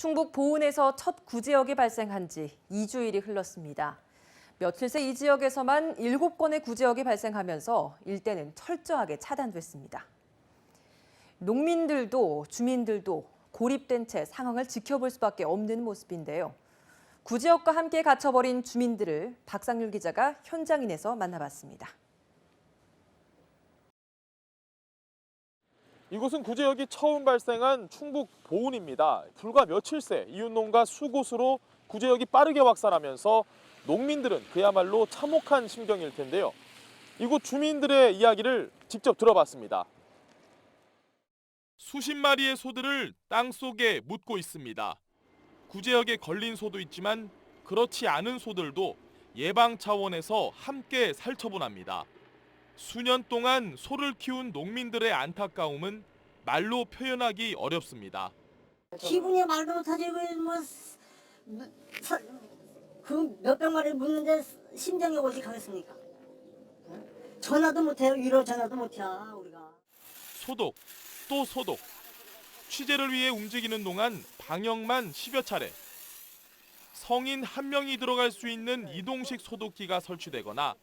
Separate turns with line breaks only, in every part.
충북 보은에서 첫 구제역이 발생한 지 2주일이 흘렀습니다. 며칠 새 이 지역에서만 7건의 구제역이 발생하면서 일대는 철저하게 차단됐습니다. 농민들도 주민들도 고립된 채 상황을 지켜볼 수밖에 없는 모습인데요. 구제역과 함께 갇혀버린 주민들을 박상률 기자가 현장인에서 만나봤습니다.
이곳은 구제역이 처음 발생한 충북 보은입니다. 불과 며칠 새 이웃농가 수곳으로 구제역이 빠르게 확산하면서 농민들은 그야말로 참혹한 심경일 텐데요. 이곳 주민들의 이야기를 직접 들어봤습니다. 수십 마리의 소들을 땅속에 묻고 있습니다. 구제역에 걸린 소도 있지만 그렇지 않은 소들도 예방 차원에서 함께 살처분합니다. 수년 동안 소를 키운 농민들의 안타까움은 말로 표현하기 어렵습니다.
기분이 말도 못하지. 그 몇백 마리 묻는데 심정이 오직하겠습니까? 전화도 못해요. 위로 전화도 못해 우리가.
소독, 또 소독. 취재를 위해 움직이는 동안 방역만 10여 차례. 성인 한 명이 들어갈 수 있는 이동식 소독기가 설치되거나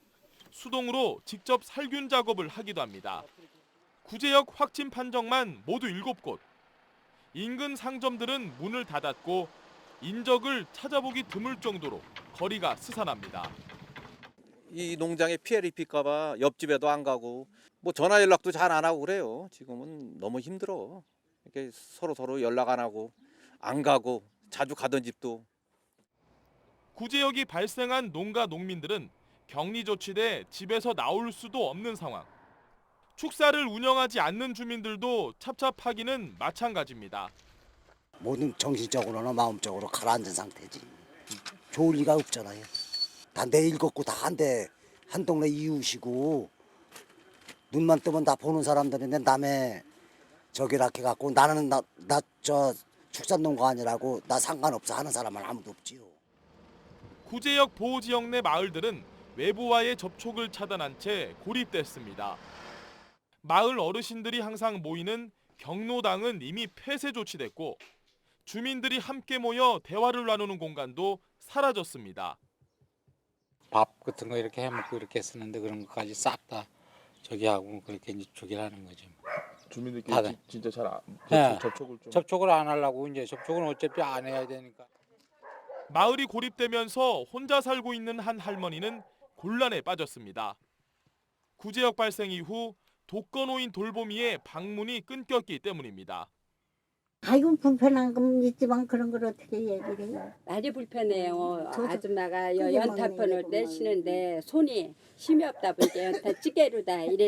수동으로 직접 살균 작업을 하기도 합니다. 구제역 확진 판정만 모두 7곳. 인근 상점들은 문을 닫았고 인적을 찾아보기 드물 정도로 거리가 스산합니다.
이 농장에 피해를 입힐까 봐 옆집에도 안 가고 뭐 전화 연락도 잘 안 하고 그래요. 지금은 너무 힘들어. 이렇게 서로 연락 안 하고 안 가고 자주 가던 집도.
구제역이 발생한 농가 농민들은 격리 조치돼 집에서 나올 수도 없는 상황. 축사를 운영하지 않는 주민들도 찹찹하기는 마찬가지입니다.
모든 정신적으로나 마음적으로 가라앉은 상태지. 좋을 리가 없잖아요. 다 내 일걷고 다 한 동네 이웃이고 눈만 뜨면 다 보는 사람들인데 남의 저기라게 갖고 나는 저 축산농가 아니라고 나 상관없어 하는 사람은 아무도 없지요.
구제역 보호지역 내 마을들은 외부와의 접촉을 차단한 채 고립됐습니다. 마을 어르신들이 항상 모이는 경로당은 이미 폐쇄 조치됐고 주민들이 함께 모여 대화를 나누는 공간도 사라졌습니다.
밥 같은 거 이렇게 해먹고 이렇게 쓰는데 그런 것까지 싹 다 저기 하고 그렇게 이제 저기를 하는 거죠.
주민들끼리 진짜 잘
네.
접촉을
안 하려고 이제 접촉은 어차피 안 해야 되니까.
마을이 고립되면서 혼자 살고 있는 한 할머니는 곤란에 빠졌습니다. 구제역 발생 이후 독거노인 돌보미의 방문이 끊겼기 때문입니다.
아이고 불편한 건 있지만 그런 걸 어떻게 얘기를 해요?
많이 불편해요. 아줌마가
그게
연탄
먹는
펀을
거구만.
떼시는데 손이 힘이 없다 보니까 연탄 찌개로다 이래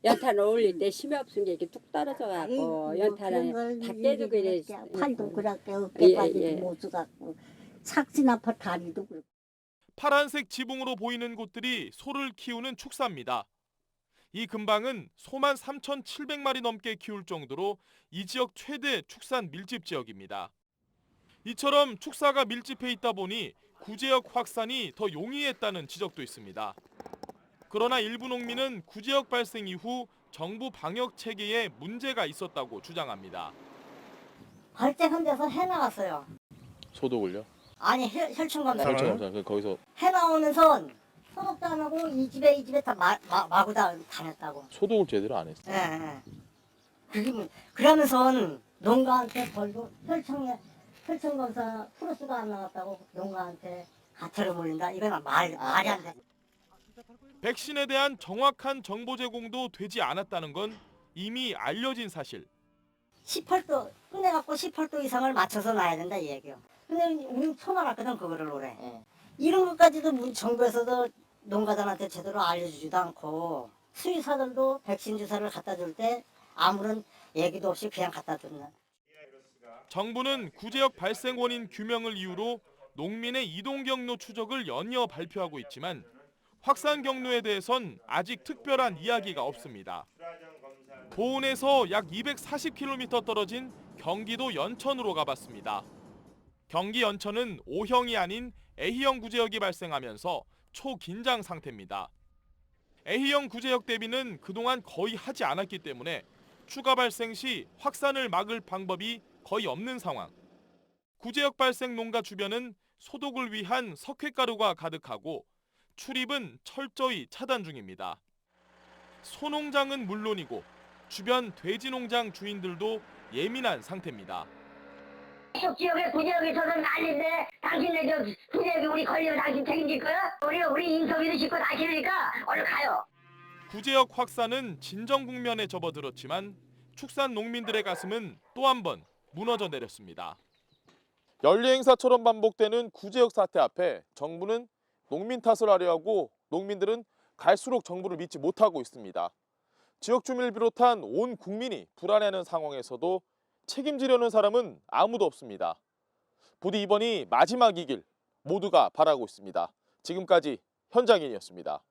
연탄을 올릴 때 힘이 없은 게 이렇게 뚝 떨어져 갖고 연탄을 다 깨지고 이래.
팔도 그렇게
예,
어깨까지도
예.
못 쓰갖고 착신 아파 다리도 그렇고.
파란색 지붕으로 보이는 곳들이 소를 키우는 축사입니다. 이 근방은 소만 3,700마리 넘게 키울 정도로 이 지역 최대 축산 밀집 지역입니다. 이처럼 축사가 밀집해 있다 보니 구제역 확산이 더 용이했다는 지적도 있습니다. 그러나 일부 농민은 구제역 발생 이후 정부 방역 체계에 문제가 있었다고 주장합니다.
발제한 데서 해 나갔어요.
소독을요?
아니 혈중 검사.
거기서
해 나오면서 소독도 안 하고 이 집에 다 마구 다녔다고.
소독을 제대로 안 했어요.
예. 그러면서 농가한테 벌고 혈청 검사 프로스가 안 나왔다고 농가한테 가태로 몰린다. 이건 말이 안 돼.
백신에 대한 정확한 정보 제공도 되지 않았다는 건 이미 알려진 사실.
18도 끝내갖고 18도 이상을 맞춰서 놔야 된다 이 얘기요. 근데 우리 처음 알았거든 그거를 올해. 이런 것까지도 정부에서도 농가들한테 제대로 알려주지도 않고 수의사들도 백신 주사를 갖다 줄 때 아무런 얘기도 없이 그냥 갖다 줬네.
정부는 구제역 발생 원인 규명을 이유로 농민의 이동 경로 추적을 연이어 발표하고 있지만 확산 경로에 대해선 아직 특별한 이야기가 없습니다. 보은에서 약 240km 떨어진 경기도 연천으로 가봤습니다. 경기 연천은 O형이 아닌 A형 구제역이 발생하면서 초긴장 상태입니다. A형 구제역 대비는 그동안 거의 하지 않았기 때문에 추가 발생 시 확산을 막을 방법이 거의 없는 상황. 구제역 발생 농가 주변은 소독을 위한 석회가루가 가득하고 출입은 철저히 차단 중입니다. 소농장은 물론이고 주변 돼지 농장 주인들도 예민한 상태입니다.
이쪽 지역에 구제역에서는 난리인데 당신네 저 구제역에 우리 걸리면 당신 책임질 거야? 우리 인터뷰도 싣고 다 싫으니까 얼른 가요.
구제역 확산은 진정 국면에 접어들었지만 축산 농민들의 가슴은 또 한 번 무너져 내렸습니다. 연례 행사처럼 반복되는 구제역 사태 앞에 정부는 농민 탓을 하려 하고 농민들은 갈수록 정부를 믿지 못하고 있습니다. 지역 주민을 비롯한 온 국민이 불안해하는 상황에서도 책임지려는 사람은 아무도 없습니다. 부디 이번이 마지막이길 모두가 바라고 있습니다. 지금까지 현장인이었습니다.